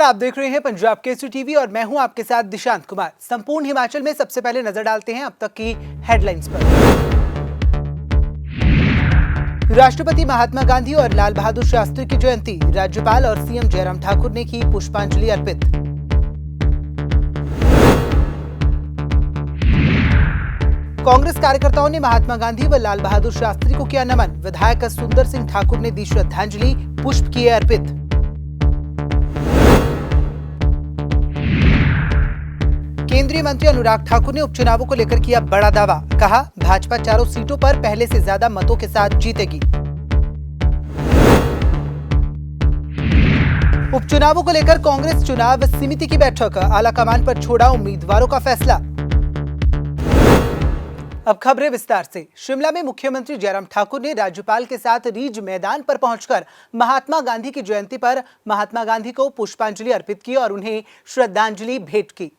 नमस्कार, आप देख रहे हैं पंजाब केसरी टीवी और मैं हूं आपके साथ दिशांत कुमार। संपूर्ण हिमाचल में सबसे पहले नजर डालते हैं अब तक की हेडलाइंस पर। राष्ट्रपति महात्मा गांधी और लाल बहादुर शास्त्री की जयंती, राज्यपाल और सीएम जयराम ठाकुर ने की पुष्पांजलि अर्पित। कांग्रेस कार्यकर्ताओं ने महात्मा गांधी व लाल बहादुर शास्त्री को किया नमन। विधायक सुंदर सिंह ठाकुर ने दी श्रद्धांजलि, पुष्प किए अर्पित। केंद्रीय मंत्री अनुराग ठाकुर ने उपचुनावों को लेकर किया बड़ा दावा। कहा, भाजपा चारों सीटों पर पहले से ज्यादा मतों के साथ जीतेगी। उपचुनावों को लेकर कांग्रेस चुनाव समिति की बैठक, आलाकमान पर छोड़ा उम्मीदवारों का फैसला। अब खबरें विस्तार से। शिमला में मुख्यमंत्री जयराम ठाकुर ने राज्यपाल के साथ रिज मैदान पर पहुंचकर महात्मा गांधी की जयंती पर महात्मा गांधी को पुष्पांजलि अर्पित की और उन्हें श्रद्धांजलि भेंट की।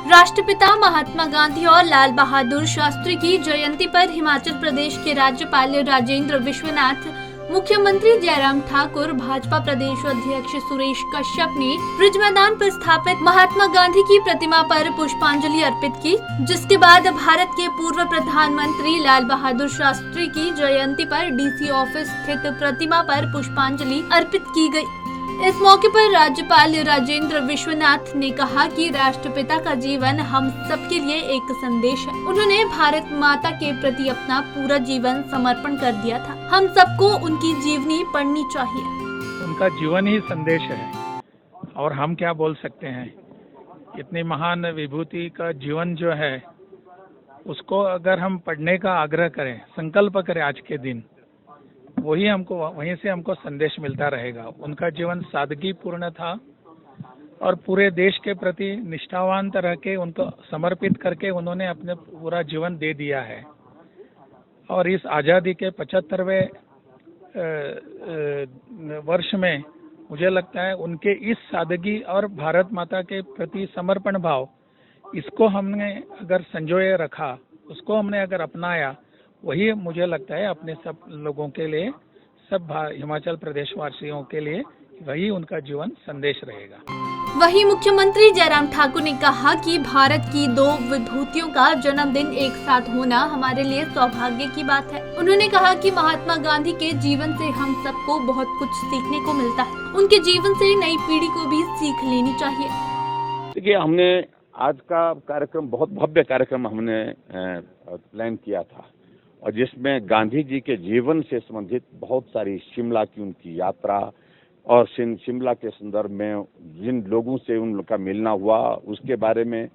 राष्ट्रपिता महात्मा गांधी और लाल बहादुर शास्त्री की जयंती पर हिमाचल प्रदेश के राज्यपाल राजेंद्र विश्वनाथ, मुख्यमंत्री जयराम ठाकुर, भाजपा प्रदेश अध्यक्ष सुरेश कश्यप ने रिज मैदान पर स्थापित महात्मा गांधी की प्रतिमा पर पुष्पांजलि अर्पित की, जिसके बाद भारत के पूर्व प्रधानमंत्री लाल बहादुर शास्त्री की जयंती पर डीसी ऑफिस स्थित प्रतिमा पर पुष्पांजलि अर्पित की गई। इस मौके पर राज्यपाल राजेंद्र विश्वनाथ ने कहा कि राष्ट्रपिता का जीवन हम सबके लिए एक संदेश है। उन्होंने भारत माता के प्रति अपना पूरा जीवन समर्पण कर दिया था। हम सबको उनकी जीवनी पढ़नी चाहिए। उनका जीवन ही संदेश है और हम क्या बोल सकते हैं। इतनी महान विभूति का जीवन जो है उसको अगर हम पढ़ने का आग्रह करें, संकल्प करें आज के दिन, वहीं से हमको संदेश मिलता रहेगा। उनका जीवन सादगी पूर्ण था और पूरे देश के प्रति निष्ठावान तरह के उनको समर्पित करके उन्होंने अपने पूरा जीवन दे दिया है। और इस आज़ादी के 75वें वर्ष में मुझे लगता है उनके इस सादगी और भारत माता के प्रति समर्पण भाव, इसको हमने अगर संजोए रखा, उसको हमने अगर अपनाया, वही मुझे लगता है अपने सब लोगों के लिए, सब हिमाचल प्रदेश वासियों के लिए वही उनका जीवन संदेश रहेगा। वहीं मुख्यमंत्री जयराम ठाकुर ने कहा कि भारत की दो विभूतियों का जन्मदिन एक साथ होना हमारे लिए सौभाग्य की बात है। उन्होंने कहा कि महात्मा गांधी के जीवन से हम सबको बहुत कुछ सीखने को मिलता है। उनके जीवन से नई पीढ़ी को भी सीख लेनी चाहिए। देखिए, हमने आज का कार्यक्रम बहुत भव्य कार्यक्रम हमने प्लान किया था और जिसमें गांधी जी के जीवन से संबंधित बहुत सारी शिमला की उनकी यात्रा और शिमला के संदर्भ में जिन लोगों से उनका मिलना हुआ उसके बारे में,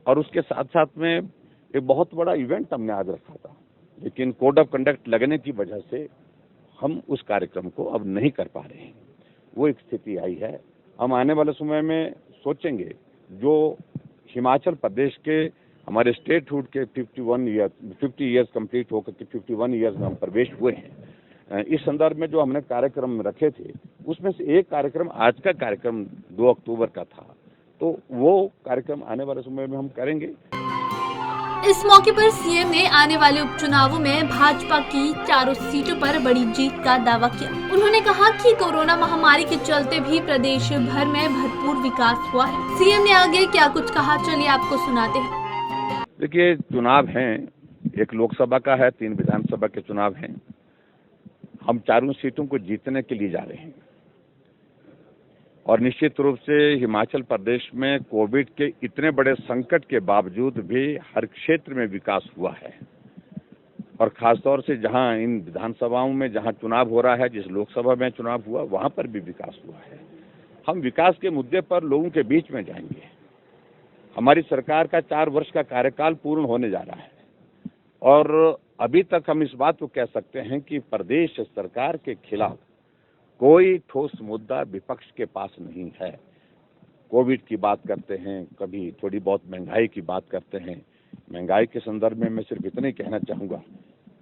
और उसके साथ साथ में एक बहुत बड़ा इवेंट हमने आज रखा था, लेकिन कोड ऑफ कंडक्ट लगने की वजह से हम उस कार्यक्रम को अब नहीं कर पा रहे हैं। वो एक स्थिति आई है। हम आने वाले समय में सोचेंगे, जो हिमाचल प्रदेश के हमारे स्टेटहुड के 50 ईयर्स कंप्लीट होकर के 51 ईयर्स में हम प्रवेश हुए हैं। इस संदर्भ में जो हमने कार्यक्रम रखे थे उसमें से एक कार्यक्रम, आज का कार्यक्रम 2 अक्टूबर का था, तो वो कार्यक्रम आने वाले समय में हम करेंगे। इस मौके पर सीएम ने आने वाले उपचुनावों में भाजपा की चारों सीटों पर बड़ी जीत का दावा किया। उन्होंने कहा कि कोरोना महामारी के चलते भी प्रदेश भर में भरपूर विकास हुआ है। सीएम ने आगे क्या कुछ कहा, चलिए आपको सुनाते हैं। देखिए, चुनाव हैं, एक लोकसभा का है, 3 विधानसभा के चुनाव हैं। हम चारों सीटों को जीतने के लिए जा रहे हैं और निश्चित रूप से हिमाचल प्रदेश में कोविड के इतने बड़े संकट के बावजूद भी हर क्षेत्र में विकास हुआ है और खासतौर से जहां इन विधानसभाओं में जहां चुनाव हो रहा है, जिस लोकसभा में चुनाव हुआ, वहां पर भी विकास हुआ है। हम विकास के मुद्दे पर लोगों के बीच में जाएंगे। हमारी सरकार का 4 वर्ष का कार्यकाल पूर्ण होने जा रहा है और अभी तक हम इस बात को कह सकते हैं कि प्रदेश सरकार के खिलाफ कोई ठोस मुद्दा विपक्ष के पास नहीं है। कोविड की बात करते हैं, कभी थोड़ी बहुत महंगाई की बात करते हैं। महंगाई के संदर्भ में मैं सिर्फ इतना ही कहना चाहूँगा,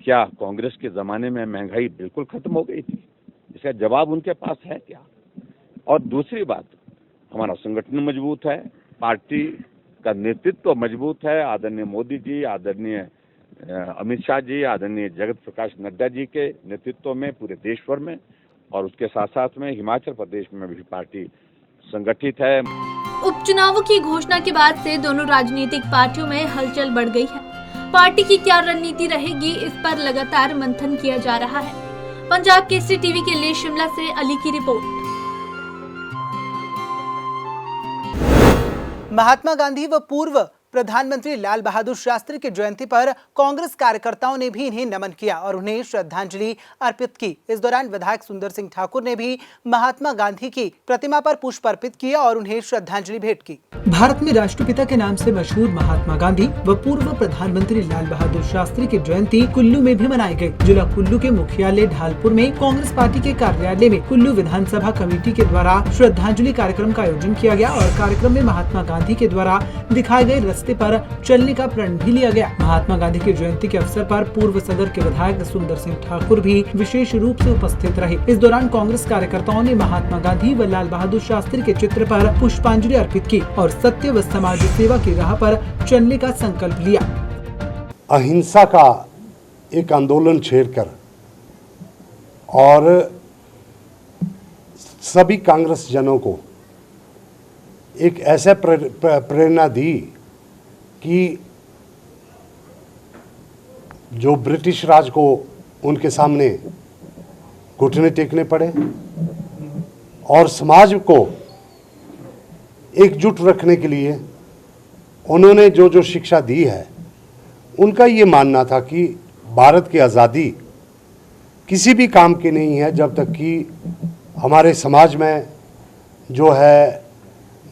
क्या कांग्रेस के ज़माने में महंगाई बिल्कुल खत्म हो गई थी? इसका जवाब उनके पास है क्या? और दूसरी बात, हमारा संगठन मजबूत है, पार्टी का नेतृत्व मजबूत है। आदरणीय मोदी जी, आदरणीय अमित शाह जी, आदरणीय जगत प्रकाश नड्डा जी के नेतृत्व में पूरे देश भर में और उसके साथ साथ में हिमाचल प्रदेश में भी पार्टी संगठित है। उपचुनावों की घोषणा के बाद से दोनों राजनीतिक पार्टियों में हलचल बढ़ गई है। पार्टी की क्या रणनीति रहेगी, इस पर लगातार मंथन किया जा रहा है। पंजाब केसरी टीवी के लिए शिमला से अली की रिपोर्ट। महात्मा गांधी व पूर्व प्रधानमंत्री लाल बहादुर शास्त्री की जयंती पर कांग्रेस कार्यकर्ताओं ने भी इन्हें नमन किया और उन्हें श्रद्धांजलि अर्पित की। इस दौरान विधायक सुंदर सिंह ठाकुर ने भी महात्मा गांधी की प्रतिमा पर पुष्प अर्पित किया और उन्हें श्रद्धांजलि भेंट की। भारत में राष्ट्रपिता के नाम से मशहूर महात्मा गांधी व पूर्व प्रधानमंत्री लाल बहादुर शास्त्री की जयंती कुल्लू में भी मनाई गयी। जिला कुल्लू के मुख्यालय ढालपुर में कांग्रेस पार्टी के कार्यालय में कुल्लू विधानसभा कमेटी के द्वारा श्रद्धांजलि कार्यक्रम का आयोजन किया गया और कार्यक्रम में महात्मा गांधी के द्वारा दिखाए गए रास्ते पर चलने का प्रण भी लिया गया। महात्मा गांधी की जयंती के अवसर पर पूर्व सदर के विधायक सुंदर सिंह ठाकुर भी विशेष रूप से उपस्थित रहे। इस दौरान कांग्रेस कार्यकर्ताओं ने महात्मा गांधी व लाल बहादुर शास्त्री के चित्र पर पुष्पांजलि अर्पित की और सत्य व समाज सेवा की राह पर चलने का संकल्प लिया। अहिंसा का एक आंदोलन छेड़कर और सभी कांग्रेस जनों को एक ऐसा प्रेरणा दी कि जो ब्रिटिश राज को उनके सामने घुटने टेकने पड़े और समाज को एकजुट रखने के लिए उन्होंने जो जो शिक्षा दी है, उनका ये मानना था कि भारत की आज़ादी किसी भी काम की नहीं है जब तक कि हमारे समाज में जो है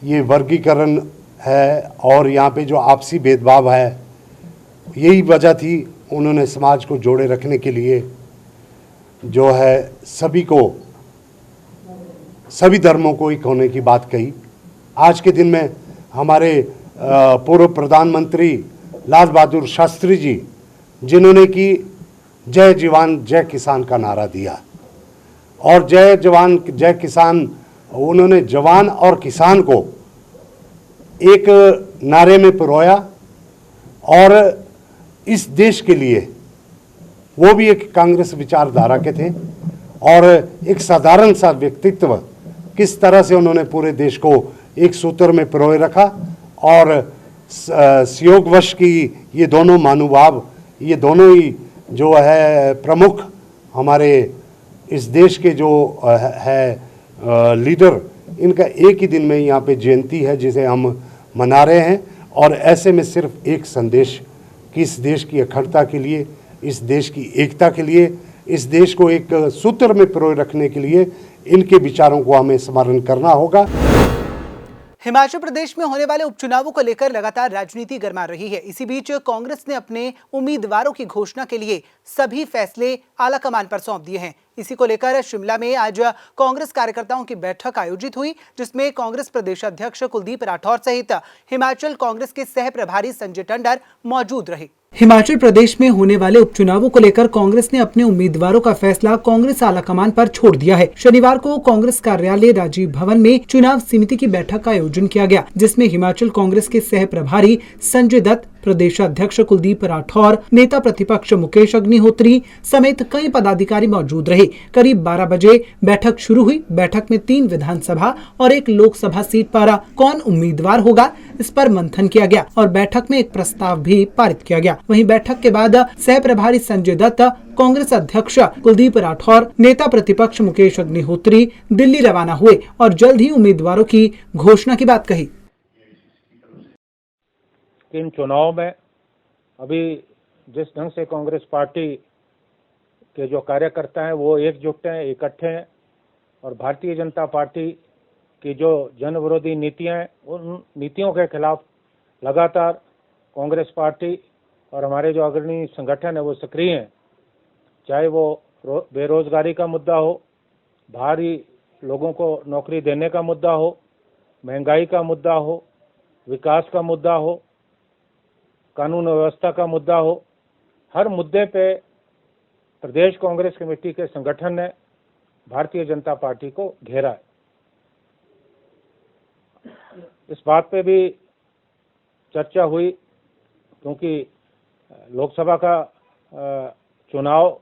ये वर्गीकरण है और यहाँ पे जो आपसी भेदभाव है, यही वजह थी उन्होंने समाज को जोड़े रखने के लिए जो है सभी को, सभी धर्मों को एक होने की बात कही। आज के दिन में हमारे पूर्व प्रधानमंत्री लाल बहादुर शास्त्री जी, जिन्होंने कि जय जवान जय किसान का नारा दिया और जय जवान जय किसान, उन्होंने जवान और किसान को एक नारे में पिरोया और इस देश के लिए वो भी एक कांग्रेस विचारधारा के थे और एक साधारण सा व्यक्तित्व, किस तरह से उन्होंने पूरे देश को एक सूत्र में पिरोए रखा और संयोगवश की ये दोनों महानुभाव, ये दोनों ही जो है प्रमुख हमारे इस देश के जो है लीडर, इनका एक ही दिन में यहाँ पे जयंती है जिसे हम मना रहे हैं। और ऐसे में सिर्फ एक संदेश कि इस देश की अखंडता के लिए, इस देश की एकता के लिए, इस देश को एक सूत्र में पिरोए रखने के लिए इनके विचारों को हमें स्मरण करना होगा। हिमाचल प्रदेश में होने वाले उपचुनावों को लेकर लगातार राजनीति गरमा रही है। इसी बीच कांग्रेस ने अपने उम्मीदवारों की घोषणा के लिए सभी फैसले आलाकमान पर सौंप दिए हैं। इसी को लेकर शिमला में आज कांग्रेस कार्यकर्ताओं की बैठक आयोजित हुई, जिसमें कांग्रेस प्रदेश अध्यक्ष कुलदीप राठौर सहित हिमाचल कांग्रेस के सह प्रभारी संजय टंडन मौजूद रहे। हिमाचल प्रदेश में होने वाले उपचुनावों को लेकर कांग्रेस ने अपने उम्मीदवारों का फैसला कांग्रेस आलाकमान पर छोड़ दिया है। शनिवार को कांग्रेस कार्यालय राजीव भवन में चुनाव समिति की बैठक का आयोजन किया गया, जिसमें हिमाचल कांग्रेस के सह प्रभारी संजय दत्त, प्रदेश अध्यक्ष कुलदीप राठौर, नेता प्रतिपक्ष मुकेश अग्निहोत्री समेत कई पदाधिकारी मौजूद रहे। करीब 12 बजे बैठक शुरू हुई। बैठक में 3 विधानसभा और 1 लोकसभा सीट पर कौन उम्मीदवार होगा, इस पर मंथन किया गया और बैठक में एक प्रस्ताव भी पारित किया गया। वहीं बैठक के बाद सह प्रभारी संजय दत्त, कांग्रेस अध्यक्ष कुलदीप राठौर, नेता प्रतिपक्ष मुकेश अग्निहोत्री दिल्ली रवाना हुए और जल्द ही उम्मीदवारों की घोषणा की बात कही। इन चुनाव में अभी जिस ढंग से कांग्रेस पार्टी के जो कार्यकर्ता हैं वो एकजुट हैं, इकट्ठे हैं और भारतीय जनता पार्टी की जो जन विरोधी नीतियां हैं, उन नीतियों के खिलाफ लगातार कांग्रेस पार्टी और हमारे जो अग्रणी संगठन है वो सक्रिय हैं। चाहे वो बेरोजगारी का मुद्दा हो, बाहरी लोगों को नौकरी देने का मुद्दा हो, महंगाई का मुद्दा हो, विकास का मुद्दा हो, कानून व्यवस्था का मुद्दा हो, हर मुद्दे पे प्रदेश कांग्रेस कमेटी के संगठन ने भारतीय जनता पार्टी को घेरा है। इस बात पे भी चर्चा हुई, क्योंकि लोकसभा का चुनाव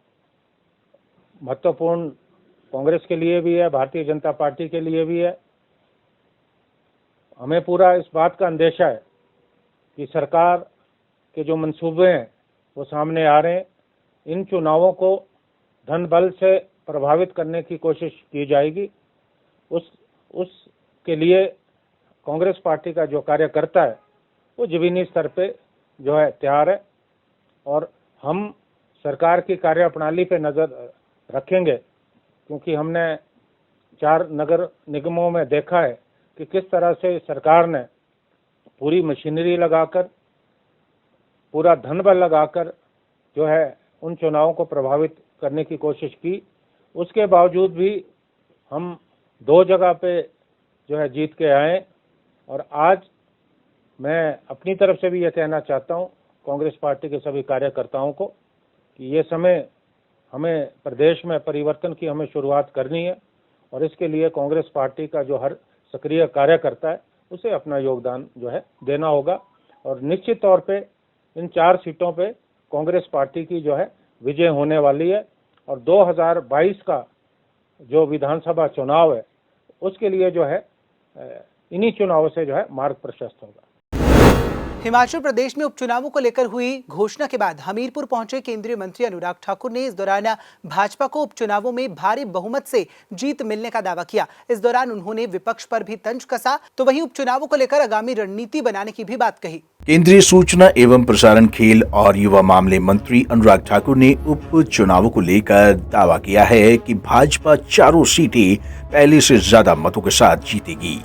महत्वपूर्ण कांग्रेस के लिए भी है, भारतीय जनता पार्टी के लिए भी है। हमें पूरा इस बात का अंदेशा है कि सरकार के जो मंसूबे हैं वो सामने आ रहे हैं। इन चुनावों को धन बल से प्रभावित करने की कोशिश की जाएगी। उसके लिए कांग्रेस पार्टी का जो कार्यकर्ता है वो जमीनी स्तर पे जो है तैयार है, और हम सरकार की कार्यप्रणाली पे नज़र रखेंगे, क्योंकि हमने 4 नगर निगमों में देखा है कि किस तरह से सरकार ने पूरी मशीनरी लगाकर, पूरा धन बल लगाकर जो है उन चुनावों को प्रभावित करने की कोशिश की। उसके बावजूद भी हम 2 जगह पे जो है जीत के आए, और आज मैं अपनी तरफ से भी ये कहना चाहता हूँ कांग्रेस पार्टी के सभी कार्यकर्ताओं को कि ये समय हमें प्रदेश में परिवर्तन की हमें शुरुआत करनी है, और इसके लिए कांग्रेस पार्टी का जो हर सक्रिय कार्यकर्ता है उसे अपना योगदान जो है देना होगा। और निश्चित तौर पे इन 4 सीटों पे कांग्रेस पार्टी की जो है विजय होने वाली है, और 2022 का जो विधानसभा चुनाव है उसके लिए जो है इन्हीं चुनावों से जो है मार्ग प्रशस्त होगा। हिमाचल प्रदेश में उपचुनावों को लेकर हुई घोषणा के बाद हमीरपुर पहुंचे केंद्रीय मंत्री अनुराग ठाकुर ने इस दौरान भाजपा को उपचुनावों में भारी बहुमत से जीत मिलने का दावा किया। इस दौरान उन्होंने विपक्ष पर भी तंज कसा, तो वहीं उपचुनावों को लेकर आगामी रणनीति बनाने की भी बात कही। केंद्रीय सूचना एवं प्रसारण, खेल और युवा मामले मंत्री अनुराग ठाकुर ने उपचुनावों को लेकर दावा किया है कि भाजपा 4 सीटें पहले से ज्यादा मतों के साथ जीतेगी।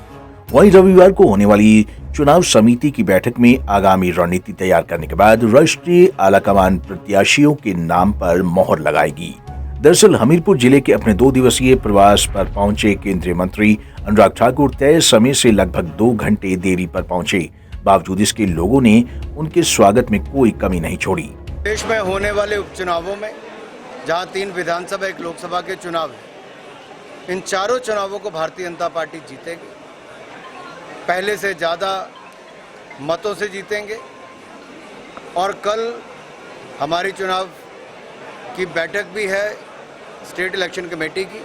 वहीं रविवार को होने वाली चुनाव समिति की बैठक में आगामी रणनीति तैयार करने के बाद राष्ट्रीय आलाकमान प्रत्याशियों के नाम पर मोहर लगाएगी। दरअसल हमीरपुर जिले के अपने 2 दिवसीय प्रवास पर पहुंचे केंद्रीय मंत्री अनुराग ठाकुर तय समय से लगभग 2 घंटे देरी पर पहुंचे। बावजूद इसके लोगों ने उनके स्वागत में कोई कमी नहीं छोड़ी। देश में होने वाले उपचुनावों में जहां 3 विधानसभा 1 लोकसभा के चुनाव है, इन चारों चुनावों को भारतीय जनता पार्टी जीतेगी, पहले से ज़्यादा मतों से जीतेंगे। और कल हमारी चुनाव की बैठक भी है स्टेट इलेक्शन कमेटी की,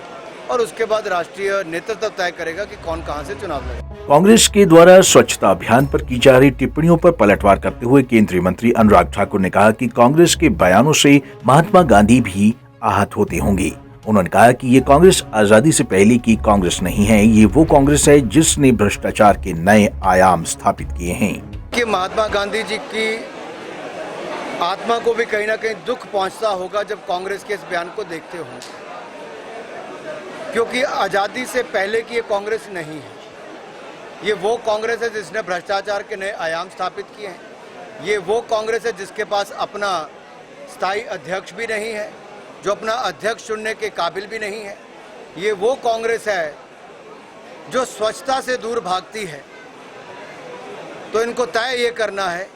और उसके बाद राष्ट्रीय नेतृत्व तय करेगा कि कौन कहां से चुनाव लड़े। कांग्रेस के द्वारा स्वच्छता अभियान पर की जा रही टिप्पणियों पर पलटवार करते हुए केंद्रीय मंत्री अनुराग ठाकुर ने कहा कि कांग्रेस के बयानों से महात्मा गांधी भी आहत होते होंगे। उन्होंने कहा कि ये कांग्रेस आजादी से पहले की कांग्रेस नहीं है, ये वो कांग्रेस है जिसने भ्रष्टाचार के नए आयाम स्थापित किए हैं। कि महात्मा गांधी जी की आत्मा को भी कहीं ना कहीं दुख पहुंचता होगा जब कांग्रेस के इस बयान को देखते हो, क्योंकि आजादी से पहले की ये कांग्रेस नहीं है। ये वो कांग्रेस है जिसने भ्रष्टाचार के नए आयाम स्थापित किए हैं। ये वो कांग्रेस है जिसके पास अपना स्थायी अध्यक्ष भी नहीं है, जो अपना अध्यक्ष चुनने के काबिल भी नहीं है। ये वो कांग्रेस है जो स्वच्छता से दूर भागती है। तो इनको तय ये करना है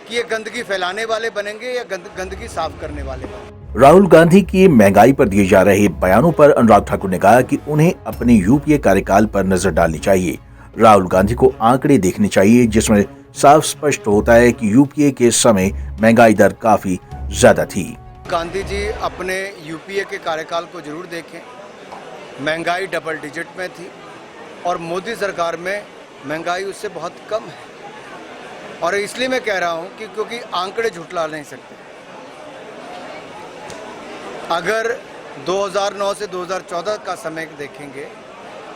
कि ये गंदगी फैलाने वाले बनेंगे या गंदगी साफ करने वाले बनेंगे। राहुल गांधी की महंगाई पर दिए जा रहे बयानों पर अनुराग ठाकुर ने कहा कि उन्हें अपने यूपीए कार्यकाल पर नजर डालनी चाहिए। राहुल गांधी को आंकड़े देखने चाहिए जिसमें साफ स्पष्ट होता है कि यूपीए के समय महंगाई दर काफी ज्यादा थी। गांधी जी अपने यूपीए के कार्यकाल को जरूर देखें, महंगाई डबल डिजिट में थी, और मोदी सरकार में महंगाई उससे बहुत कम है। और इसलिए मैं कह रहा हूं कि क्योंकि आंकड़े झुठला नहीं सकते। अगर 2009 से 2014 का समय देखेंगे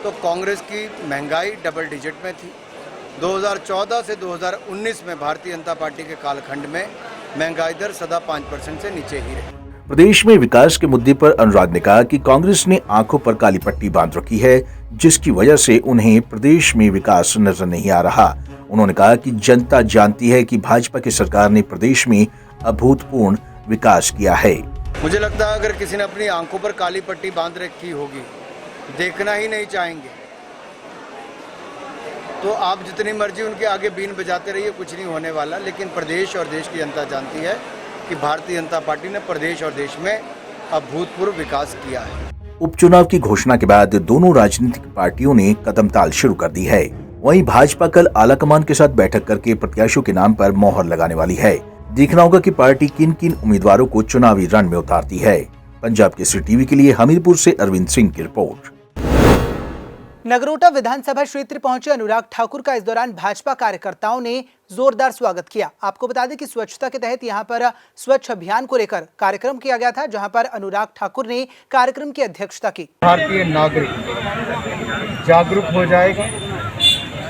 तो कांग्रेस की महंगाई डबल डिजिट में थी। 2014 से 2019 में भारतीय जनता पार्टी के कालखंड में महंगाई दर सदा 5% से नीचे ही रही। प्रदेश में विकास के मुद्दे पर अनुराग ने कहा कि कांग्रेस ने आंखों पर काली पट्टी बांध रखी है, जिसकी वजह से उन्हें प्रदेश में विकास नजर नहीं आ रहा। उन्होंने कहा कि जनता जानती है कि भाजपा की सरकार ने प्रदेश में अभूतपूर्व विकास किया है। मुझे लगता है अगर किसी ने अपनी आंखों पर काली पट्टी बांध रखी होगी, देखना ही नहीं चाहेंगे, तो आप जितनी मर्जी उनके आगे बीन बजाते रहिए, कुछ नहीं होने वाला। लेकिन प्रदेश और देश की जनता जानती है कि भारतीय जनता पार्टी ने प्रदेश और देश में अभूतपूर्व विकास किया है। उपचुनाव की घोषणा के बाद दोनों राजनीतिक पार्टियों ने कदमताल शुरू कर दी है। वहीं भाजपा कल आलाकमान के साथ बैठक करके प्रत्याशियों के नाम पर मोहर लगाने वाली है। देखना होगा कि पार्टी किन किन उम्मीदवारों को चुनावी रण में उतारती है। पंजाब केसरी टीवी के लिए हमीरपुर से अरविंद सिंह की रिपोर्ट। नगरोटा विधानसभा क्षेत्र पहुंचे अनुराग ठाकुर का इस दौरान भाजपा कार्यकर्ताओं ने जोरदार स्वागत किया। आपको बता दें कि स्वच्छता के तहत यहां पर स्वच्छ अभियान को लेकर कार्यक्रम किया गया था, जहां पर अनुराग ठाकुर ने कार्यक्रम की अध्यक्षता की। भारतीय नागरिक जागरूक हो जाएगा,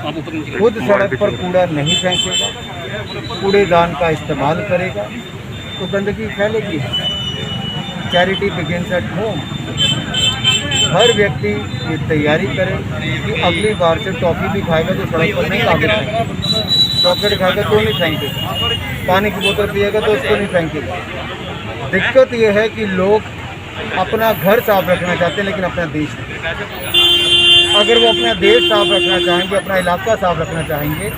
खुद सड़क पर कूड़ा नहीं फेंकेगा, कूड़ेदान का इस्तेमाल करेगा तो गंदगी फैलेगी। Charity begins at home. हर व्यक्ति ये तैयारी करे कि अगली बार से टॉफी भी खाएगा तो सड़क पर नहीं लाके फेंकेगा, चॉकलेट खाएगा तो नहीं फेंकेगा, पानी की बोतल पिएगा तो उसको नहीं फेंकेगा। दिक्कत ये है कि लोग अपना घर साफ रखना चाहते हैं लेकिन अपना देश नहीं। अगर वो अपना देश साफ रखना चाहेंगे, अपना इलाका साफ रखना चाहेंगे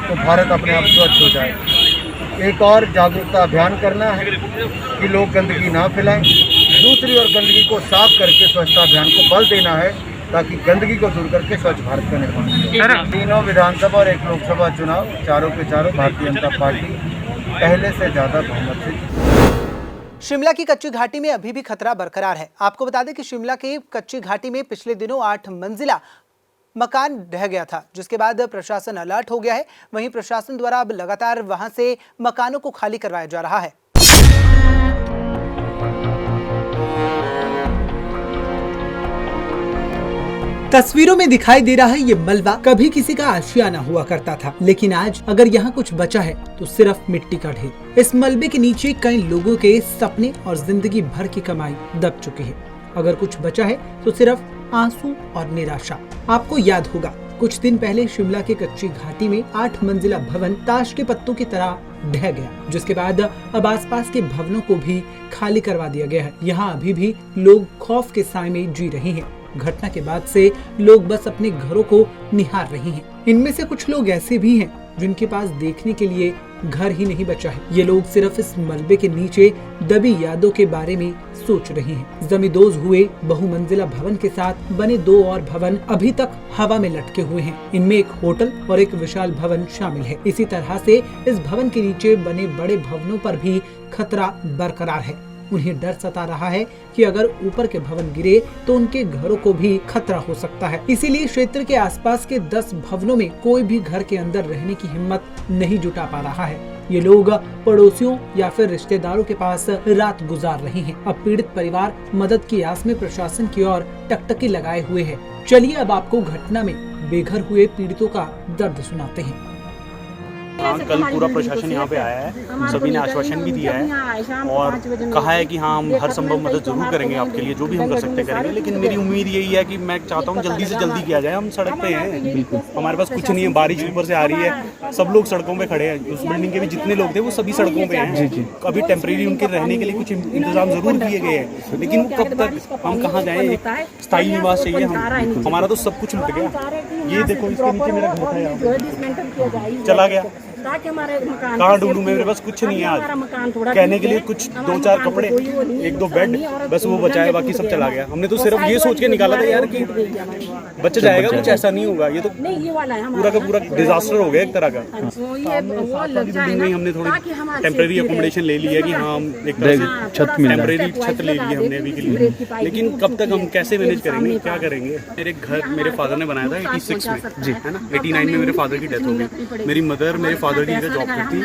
तो भारत अपने आप स्वच्छ हो जाएगा। एक और जागरूकता अभियान करना है कि लोग गंदगी ना फैलाएं। दूसरी ओर गंदगी को साफ करके स्वच्छता अभियान को बल देना है ताकि गंदगी को दूर करके स्वच्छ भारत का निर्माण हो। तीनों विधानसभा और एक लोकसभा चुनाव चारों के चारों भारतीय जनता पार्टी पहले से ज्यादा बहुमत से। शिमला की कच्ची घाटी में अभी भी खतरा बरकरार है। आपको बता दें कि शिमला की कच्ची घाटी में पिछले दिनों 8 मंजिला मकान ढह गया था, जिसके बाद प्रशासन अलर्ट हो गया है। वहीं प्रशासन द्वारा अब लगातार वहां से मकानों को खाली करवाया जा रहा है। तस्वीरों में दिखाई दे रहा है ये मलबा कभी किसी का आशियाना हुआ करता था, लेकिन आज अगर यहाँ कुछ बचा है तो सिर्फ मिट्टी का ढेर। इस मलबे के नीचे कई लोगों के सपने और जिंदगी भर की कमाई दब चुकी है। अगर कुछ बचा है तो सिर्फ आंसू और निराशा। आपको याद होगा कुछ दिन पहले शिमला के कच्ची घाटी में 8 मंजिला भवन ताश के पत्तों की तरह ढह गया, जिसके बाद अब आसपास के भवनों को भी खाली करवा दिया गया है। यहाँ अभी भी लोग खौफ के साए में जी रहे हैं। घटना के बाद से लोग बस अपने घरों को निहार रहे हैं। इनमें से कुछ लोग ऐसे भी हैं जिनके पास देखने के लिए घर ही नहीं बचा है। ये लोग सिर्फ इस मलबे के नीचे दबी यादों के बारे में सोच रहे हैं। जमींदोज हुए बहुमंजिला भवन के साथ बने 2 और भवन अभी तक हवा में लटके हुए हैं। इनमें एक होटल और एक विशाल भवन शामिल है। इसी तरह से इस भवन के नीचे बने बड़े भवनों पर भी खतरा बरकरार है। उन्हें डर सता रहा है कि अगर ऊपर के भवन गिरे तो उनके घरों को भी खतरा हो सकता है। इसीलिए क्षेत्र के आसपास के 10 भवनों में कोई भी घर के अंदर रहने की हिम्मत नहीं जुटा पा रहा है। ये लोग पड़ोसियों या फिर रिश्तेदारों के पास रात गुजार रहे हैं। अब पीड़ित परिवार मदद की आस में प्रशासन की ओर टकटकी लगाए हुए है। चलिए अब आपको घटना में बेघर हुए पीड़ितों का दर्द सुनाते हैं। हाँ, कल पूरा प्रशासन यहाँ पे आया है, सभी ने आश्वासन भी दिया है और कहा है कि हाँ हम हर संभव मदद जरूर करेंगे आपके लिए, जो भी हम कर सकते करेंगे। लेकिन मेरी उम्मीद यही है कि मैं चाहता हूँ जल्दी से जल्दी किया जाए। हम सड़क पे हैं, हमारे पास कुछ नहीं है, बारिश ऊपर से आ रही है, सब लोग सड़कों पे खड़े हैं। उस बिल्डिंग के भी जितने लोग थे वो सभी सड़कों पे हैं। अभी टेम्परेरी उनके रहने के लिए कुछ इंतजाम जरूर किए गए हैं, लेकिन वो कब तक, हम कहाँ जाएँ? एक स्थायी निवास चाहिए हमारा तो सब कुछ लुट गया। ये देखो इसके नीचे मेरा घर था, चला गया। कहाँ ढूंढूं? मेरे पास कुछ नहीं है आज कहने के लिए। कुछ 2-4 कपड़े, 1-2 बेड, बस वो बचा है, बाकी सब चला गया। हमने तो सिर्फ ये सोच के निकाला था यार कि बच जाएगा, कुछ ऐसा नहीं होगा। ये तो पूरा का पूरा डिजास्टर हो गया एक तरह का। बिल्डिंग में हमने थोड़ी टेम्परेरी अकोमोडेशन ले ली है कि हाँ हम एक टेम्परेरी छत ले ली है हमने अभी के लिए। लेकिन कब तक हम कैसे मैनेज करेंगे, क्या करेंगे? मेरे घर मेरे फादर ने बनाया था 86 में, जी है ना। 89 में मेरे फादर की डेथ हो गई। मेरी मदर मेरे फादर की जॉब करती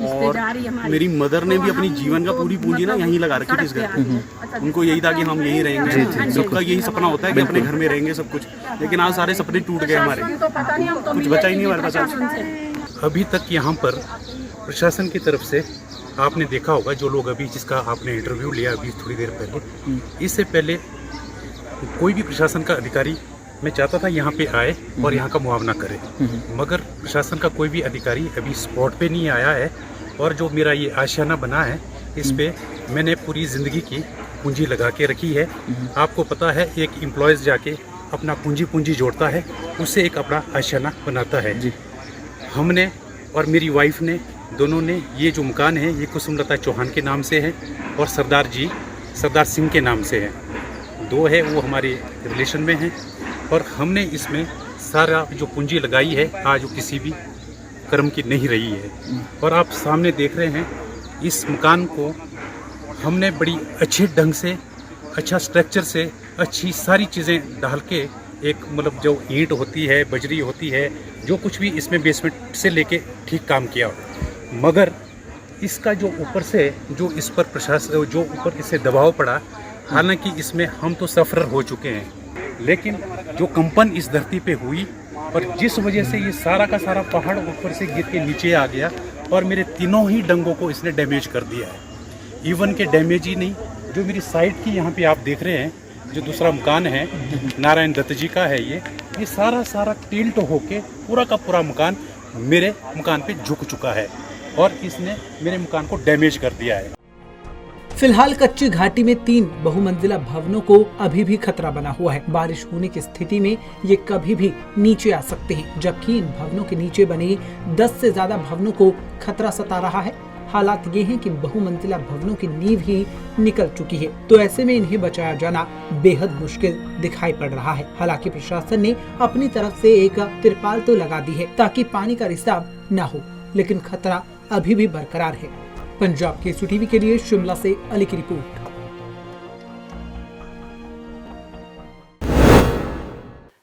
और मेरी मदर ने भी अपनी जीवन का पूरी पूंजी ना यहीं लगा रखी थी इस घर पे। उनको यही था कि हम यहीं रहेंगे, सबका यही सपना होता है कि अपने घर में रहेंगे सब कुछ। लेकिन आज सारे सपने टूट गए हमारे, कुछ बचा ही नहीं हमारे पास आज। अभी तक यहाँ पर प्रशासन की तरफ से आपने देखा होगा, जो लोग अभी जिसका आपने इंटरव्यू लिया अभी थोड़ी देर पहले, इससे पहले कोई भी प्रशासन का अधिकारी मैं चाहता था यहाँ पे आए और यहाँ का मुआवना करे, मगर प्रशासन का कोई भी अधिकारी अभी स्पॉट पे नहीं आया है। और जो मेरा ये आशियाना बना है, इस पे मैंने पूरी ज़िंदगी की पूंजी लगा के रखी है। आपको पता है एक एम्प्लॉयज़ जाके अपना पूंजी जोड़ता है, उससे एक अपना आशियाना बनाता है। जी हमने और मेरी वाइफ ने दोनों ने ये जो मकान है ये कुसुमलता चौहान के नाम से है और सरदार सिंह के नाम से है। 2 है वो हमारे रिलेशन में हैं और हमने इसमें सारा जो पूंजी लगाई है आज वो किसी भी कर्म की नहीं रही है। और आप सामने देख रहे हैं इस मकान को हमने बड़ी अच्छे ढंग से, अच्छा स्ट्रक्चर से, अच्छी सारी चीज़ें डाल के एक मतलब जो ईंट होती है, बजरी होती है, जो कुछ भी इसमें बेसमेंट से लेके ठीक काम किया। मगर इसका जो ऊपर से जो इस पर प्रशासन जो ऊपर इससे दबाव पड़ा, हालांकि इसमें हम तो सफ़र हो चुके हैं, लेकिन जो कंपन इस धरती पे हुई और जिस वजह से ये सारा का सारा पहाड़ ऊपर से गिर के नीचे आ गया और मेरे तीनों ही डंगों को इसने डैमेज कर दिया है। इवन के डैमेज ही नहीं, जो मेरी साइड की यहाँ पे आप देख रहे हैं जो दूसरा मकान है नारायण दत्त जी का है, ये सारा टिल्ट होके पूरा का पूरा मकान मेरे मकान पे झुक चुका है और इसने मेरे मकान को डैमेज कर दिया है। फिलहाल कच्ची घाटी में 3 बहुमंजिला भवनों को अभी भी खतरा बना हुआ है। बारिश होने की स्थिति में ये कभी भी नीचे आ सकते हैं, जबकि इन भवनों के नीचे बने 10 से ज्यादा भवनों को खतरा सता रहा है। हालात ये हैं कि बहुमंजिला भवनों की नींव ही निकल चुकी है, तो ऐसे में इन्हें बचाया जाना बेहद मुश्किल दिखाई पड़ रहा है। हालांकि प्रशासन ने अपनी तरफ से एक तिरपाल तो लगा दी है ताकि पानी का रिसाव न हो, लेकिन खतरा अभी भी बरकरार है। पंजाब केसरी टीवी के लिए शिमला से अली की रिपोर्ट।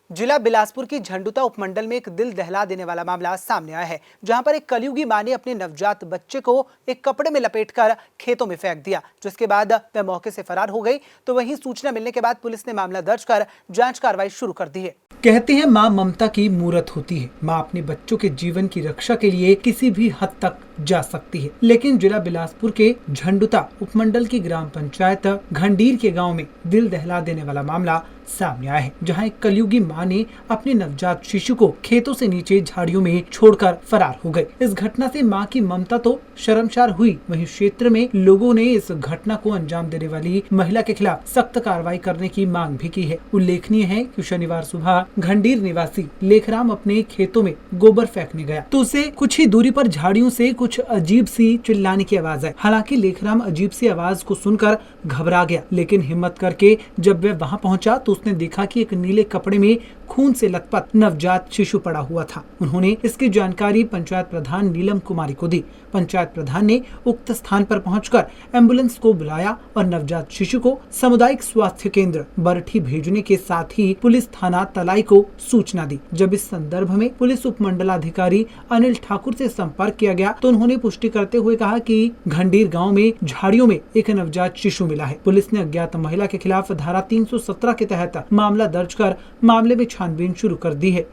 जिला बिलासपुर की झंडुता उपमंडल में एक दिल दहला देने वाला मामला सामने आया है, जहां पर एक कलयुगी मां ने अपने नवजात बच्चे को एक कपड़े में लपेटकर खेतों में फेंक दिया, जिसके बाद वह मौके से फरार हो गई। तो वहीं सूचना मिलने के बाद पुलिस ने मामला दर्ज कर जांच कार्रवाई शुरू कर दी है। कहते हैं मां ममता की मूरत होती है। मां अपने बच्चों के जीवन की रक्षा के लिए किसी भी हद तक जा सकती है, लेकिन जिला बिलासपुर के झंडुता उपमंडल की ग्राम पंचायत घंडीर के गांव में दिल दहला देने वाला मामला सामने आया है, जहां एक कलयुगी मां ने अपने नवजात शिशु को खेतों से नीचे झाड़ियों में छोड़कर फरार हो गई। इस घटना से मां की ममता तो शर्मसार हुई, वहीं क्षेत्र में लोगों ने इस घटना को अंजाम देने वाली महिला के खिलाफ सख्त कार्रवाई करने की मांग भी की है। उल्लेखनीय है कि शनिवार सुबह घंडीर निवासी लेखराम अपने खेतों में गोबर फेंकने गया, तो उसे कुछ ही दूरी पर झाड़ियों से कुछ अजीब सी चिल्लाने की आवाज आई। हालांकि लेखराम अजीब सी आवाज को सुनकर घबरा गया, लेकिन हिम्मत करके जब वह वहां पहुंचा तो उसने देखा कि एक नीले कपड़े में खून से लथपथ नवजात शिशु पड़ा हुआ था। उन्होंने इसकी जानकारी पंचायत प्रधान नीलम कुमारी को दी। पंचायत प्रधान ने उक्त स्थान पर पहुंचकर एम्बुलेंस को बुलाया और नवजात शिशु को सामुदायिक स्वास्थ्य केंद्र बरठी भेजने के साथ ही पुलिस थाना तलाई को सूचना दी। जब इस संदर्भ में पुलिस उपमंडलाधिकारी अनिल ठाकुर से संपर्क किया गया तो उन्होंने पुष्टि करते हुए कहा कि घंडीर गांव में झाड़ियों में एक नवजात शिशु मिला है। पुलिस ने अज्ञात महिला के खिलाफ धारा 317 के तहत मामला दर्ज कर मामले में छानबीन शुरू कर दी है।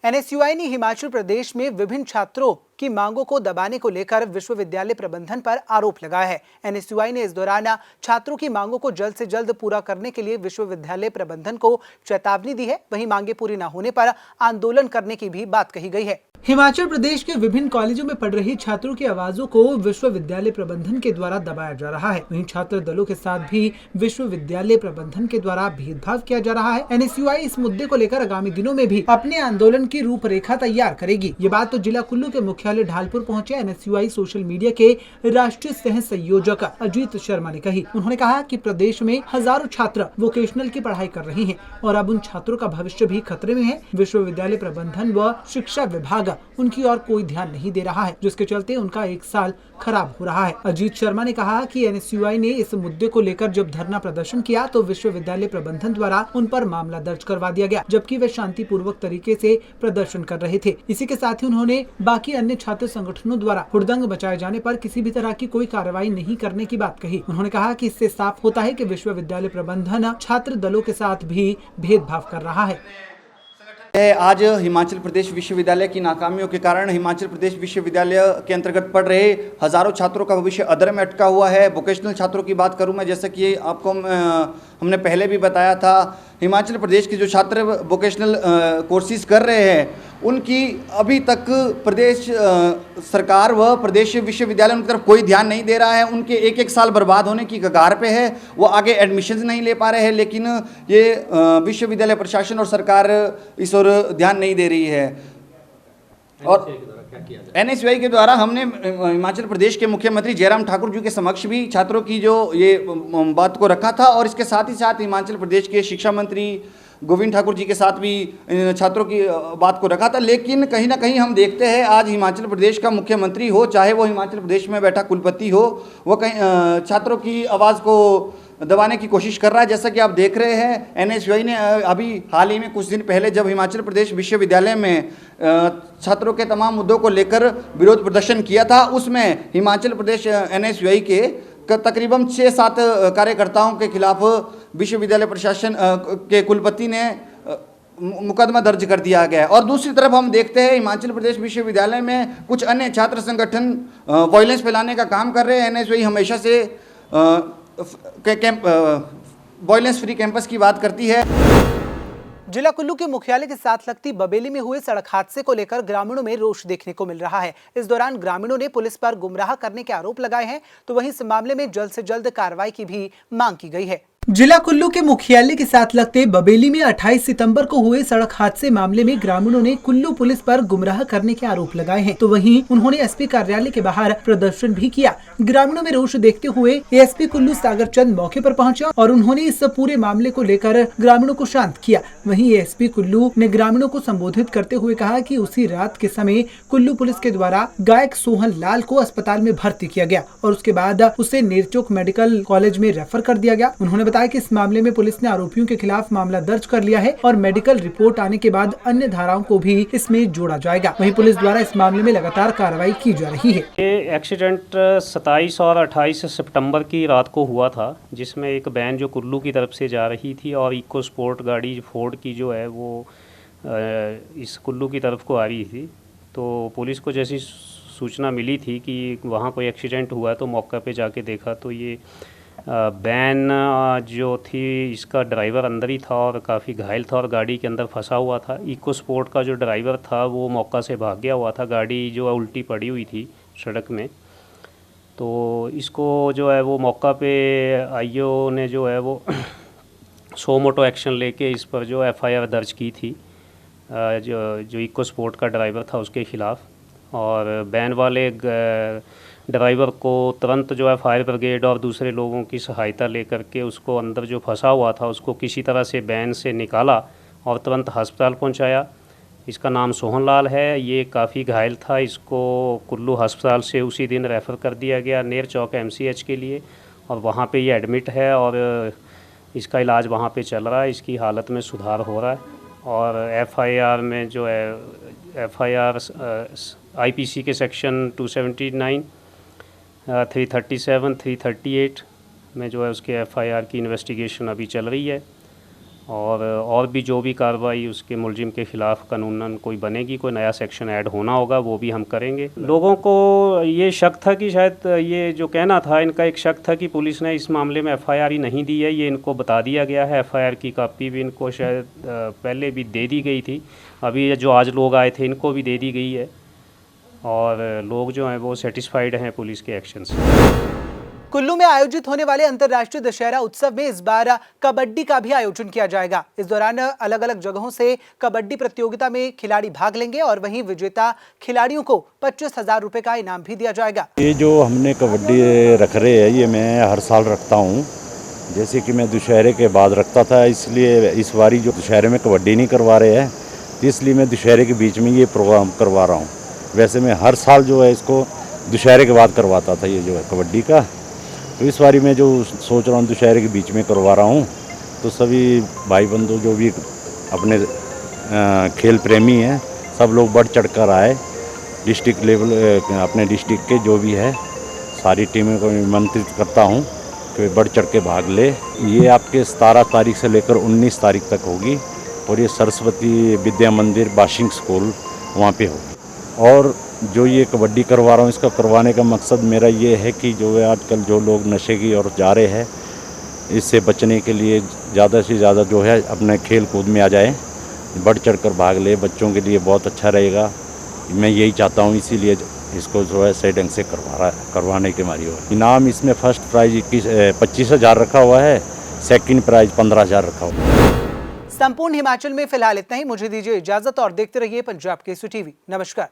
एनएसयूआई ने हिमाचल प्रदेश में विभिन्न छात्रों की मांगों को दबाने को लेकर विश्वविद्यालय प्रबंधन पर आरोप लगाया है। एनएसयूआई ने इस दौरान छात्रों की मांगों को जल्द से जल्द पूरा करने के लिए विश्वविद्यालय प्रबंधन को चेतावनी दी है। वहीं मांगे पूरी न होने पर आंदोलन करने की भी बात कही गई है। हिमाचल प्रदेश के विभिन्न कॉलेजों में पढ़ रही छात्रों की आवाजों को विश्वविद्यालय प्रबंधन के द्वारा दबाया जा रहा है। वहीं छात्र दलों के साथ भी विश्वविद्यालय प्रबंधन के द्वारा भेदभाव किया जा रहा है। एनएसयूआई इस मुद्दे को लेकर आगामी दिनों में भी अपने आंदोलन की रूपरेखा तैयार करेगी। ये बात तो जिला कुल्लू के मुख्यालय ढालपुर पहुंचे एनएसयूआई सोशल मीडिया के राष्ट्रीय सह संयोजक अजीत शर्मा ने कही। उन्होंने कहा कि प्रदेश में हजारों छात्र वोकेशनल की पढ़ाई कर रहे हैं और अब उन छात्रों का भविष्य भी खतरे में है। विश्वविद्यालय प्रबंधन व शिक्षा विभाग उनकी ओर कोई ध्यान नहीं दे रहा है, जिसके चलते उनका एक साल खराब हो रहा है। अजीत शर्मा ने कहा कि एनएसयूआई ने इस मुद्दे को लेकर जब धरना प्रदर्शन किया तो विश्वविद्यालय प्रबंधन द्वारा उन पर मामला दर्ज करवा दिया गया, जबकि वे शांतिपूर्वक तरीके से प्रदर्शन कर रहे थे। इसी के साथ ही उन्होंने बाकी अन्य छात्र संगठनों द्वारा हुड़दंग बचाए जाने पर किसी भी तरह की कोई कार्रवाई नहीं करने की बात कही। उन्होंने कहा कि इससे साफ होता है कि विश्वविद्यालय प्रबंधन छात्र दलों के साथ भी भेदभाव कर रहा है। आज हिमाचल प्रदेश विश्वविद्यालय की नाकामियों के कारण हिमाचल प्रदेश विश्वविद्यालय के अंतर्गत पढ़ रहे हजारों छात्रों का भविष्य अधर में अटका हुआ है। वोकेशनल छात्रों की बात करूं मैं, जैसा कि आपको हमने पहले भी बताया था, हिमाचल प्रदेश के जो छात्र वोकेशनल कोर्सेज कर रहे हैं उनकी अभी तक प्रदेश सरकार व प्रदेश विश्वविद्यालय उनकी तरफ कोई ध्यान नहीं दे रहा है। उनके एक एक साल बर्बाद होने की कगार पे है, वो आगे एडमिशन्स नहीं ले पा रहे हैं, लेकिन ये विश्वविद्यालय प्रशासन और सरकार इस ओर ध्यान नहीं दे रही है। और एनएसयूआई के द्वारा हमने हिमाचल प्रदेश के मुख्यमंत्री जयराम ठाकुर जी के समक्ष भी छात्रों की जो ये बात को रखा था और इसके साथ ही साथ हिमाचल प्रदेश के शिक्षा मंत्री गोविंद ठाकुर जी के साथ भी इन छात्रों की बात को रखा था। लेकिन कहीं ना कहीं हम देखते हैं आज हिमाचल प्रदेश का मुख्यमंत्री हो, चाहे वो हिमाचल प्रदेश में बैठा कुलपति हो, वो कहीं छात्रों की आवाज़ को दबाने की कोशिश कर रहा है। जैसा कि आप देख रहे हैं, एनएसयूआई ने अभी हाल ही में कुछ दिन पहले जब हिमाचल प्रदेश विश्वविद्यालय में छात्रों के तमाम मुद्दों को लेकर विरोध प्रदर्शन किया था, उसमें हिमाचल प्रदेश एनएसयूआई के तकरीबन 6-7 कार्यकर्ताओं के खिलाफ विश्वविद्यालय प्रशासन के कुलपति ने मुकदमा दर्ज कर दिया गया है। और दूसरी तरफ हम देखते हैं हिमाचल प्रदेश विश्वविद्यालय में कुछ अन्य छात्र संगठन वायलेंस फैलाने का काम कर रहे हैं। एनएसयूआई हमेशा से वायलेंस फ्री कैंपस की बात करती है। जिला कुल्लू के मुख्यालय के साथ लगती बबेली में हुए सड़क हादसे को लेकर ग्रामीणों में रोष देखने को मिल रहा है। इस दौरान ग्रामीणों ने पुलिस पर गुमराह करने के आरोप लगाए हैं, तो वहीं इस मामले में जल्द से जल्द कार्रवाई की भी मांग की गई है। जिला कुल्लू के मुख्यालय के साथ लगते बबेली में 28 सितंबर को हुए सड़क हादसे मामले में ग्रामीणों ने कुल्लू पुलिस पर गुमराह करने के आरोप लगाए हैं, तो वहीं उन्होंने एसपी कार्यालय के बाहर प्रदर्शन भी किया। ग्रामीणों में रोष देखते हुए एसपी कुल्लू सागर चंद मौके पर पहुंचा और उन्होंने इस पूरे मामले को लेकर ग्रामीणों को शांत किया। वहीं एसपी कुल्लू ने ग्रामीणों को संबोधित करते हुए कहा कि उसी रात के समय कुल्लू पुलिस के द्वारा गायक सोहन लाल को अस्पताल में भर्ती किया गया और उसके बाद उसे नेरचौक मेडिकल कॉलेज में रेफर कर दिया गया। उन्होंने बताया कि इस मामले में पुलिस ने आरोपियों के खिलाफ मामला दर्ज कर लिया है और मेडिकल रिपोर्ट आने के बाद अन्य धाराओं को भी इसमें जोड़ा जाएगा। वहीं पुलिस द्वारा इस मामले में लगातार कार्रवाई की जा रही है। ये एक्सीडेंट 27 और 28 सितंबर की रात को हुआ था, जिसमें एक वैन जो कुल्लू की तरफ से जा रही थी और इको स्पोर्ट गाड़ी फोर्ड की जो है वो इस कुल्लू की तरफ को आ रही थी। तो पुलिस को जैसी सूचना मिली थी कि वहाँ कोई एक्सीडेंट हुआ है, तो मौका पे जाके देखा तो ये वैन जो थी इसका ड्राइवर अंदर ही था और काफ़ी घायल था और गाड़ी के अंदर फंसा हुआ था। इको स्पोर्ट का जो ड्राइवर था वो मौका से भाग गया हुआ था, गाड़ी जो है उल्टी पड़ी हुई थी सड़क में। तो इसको जो है वो मौका पे आईओ ने जो है वो सो मोटो एक्शन लेके इस पर जो एफआईआर दर्ज की थी जो इको स्पोर्ट का ड्राइवर था उसके ख़िलाफ़। और वैन वाले ड्राइवर को तुरंत जो है फायर ब्रिगेड और दूसरे लोगों की सहायता लेकर के उसको अंदर जो फंसा हुआ था उसको किसी तरह से वैन से निकाला और तुरंत अस्पताल पहुंचाया। इसका नाम सोहन लाल है, ये काफ़ी घायल था। इसको कुल्लू अस्पताल से उसी दिन रेफ़र कर दिया गया नेरचौक एमसीएच के लिए और वहाँ पे ये एडमिट है और इसका इलाज वहाँ पे चल रहा है। इसकी हालत में सुधार हो रहा है और एफआईआर में जो है एफआईआर आईपीसी के सेक्शन 279, 337, 338 में जो है उसके एफआईआर की इन्वेस्टिगेशन अभी चल रही है और भी जो भी कार्रवाई उसके मुलजिम के ख़िलाफ़ कानूनन कोई बनेगी, कोई नया सेक्शन ऐड होना होगा वो भी हम करेंगे। लोगों को ये शक था कि शायद ये जो कहना था इनका एक शक था कि पुलिस ने इस मामले में एफआईआर ही नहीं दी है, ये इनको बता दिया गया है। एफआईआर की कॉपी भी इनको शायद पहले भी दे दी गई थी, अभी जो आज लोग आए थे इनको भी दे दी गई है और लोग जो हैं वो सेटिस्फाइड हैं पुलिस के एक्शन से। कुल्लू में आयोजित होने वाले अंतर्राष्ट्रीय दशहरा उत्सव में इस बार कबड्डी का भी आयोजन किया जाएगा। इस दौरान अलग अलग जगहों से कबड्डी प्रतियोगिता में खिलाड़ी भाग लेंगे और वहीं विजेता खिलाड़ियों को 25,000 रुपए का इनाम भी दिया जाएगा। ये जो हमने कबड्डी रख रहे हैं ये मैं हर साल रखता हूँ, जैसे कि मैं दशहरे के बाद रखता था, इसलिए इस बारी जो दशहरे में कबड्डी नहीं करवा रहे हैं इसलिए मैं दशहरे के बीच में ये प्रोग्राम करवा रहा हूँ। वैसे मैं हर साल जो है इसको दशहरे के बाद करवाता था ये जो है कबड्डी का, तो इस बारी मैं जो सोच रहा हूँ दशहरे के बीच में करवा रहा हूँ। तो सभी भाई बंधु जो भी अपने खेल प्रेमी हैं सब लोग बढ़ चढ़ कर आए। डिस्ट्रिक्ट लेवल अपने डिस्ट्रिक्ट के जो भी है सारी टीमों को निमंत्रित करता हूँ कि बढ़ चढ़ के भाग ले। ये आपके 17 तारीख से लेकर 19 तारीख तक होगी और ये सरस्वती विद्या मंदिर बाशिंग स्कूल वहाँ पे होगी। और जो ये कबड्डी करवा रहा हूँ इसका करवाने का मकसद मेरा ये है कि जो है आजकल जो लोग नशे की ओर जा रहे हैं इससे बचने के लिए ज़्यादा से ज़्यादा जो है अपने खेल कूद में आ जाए, बढ़ चढ़ कर भाग ले, बच्चों के लिए बहुत अच्छा रहेगा। मैं यही चाहता हूँ, इसीलिए इसको जो है सही ढंग से करवाने के मारी हो। इनाम इसमें फर्स्ट प्राइज़ 25,000 रखा हुआ है, सेकंड प्राइज़ 15,000 रखा हुआ है। संपूर्ण हिमाचल में फिलहाल इतना ही। मुझे दीजिए इजाजत और देखते रहिए पंजाब केसरी टीवी। नमस्कार।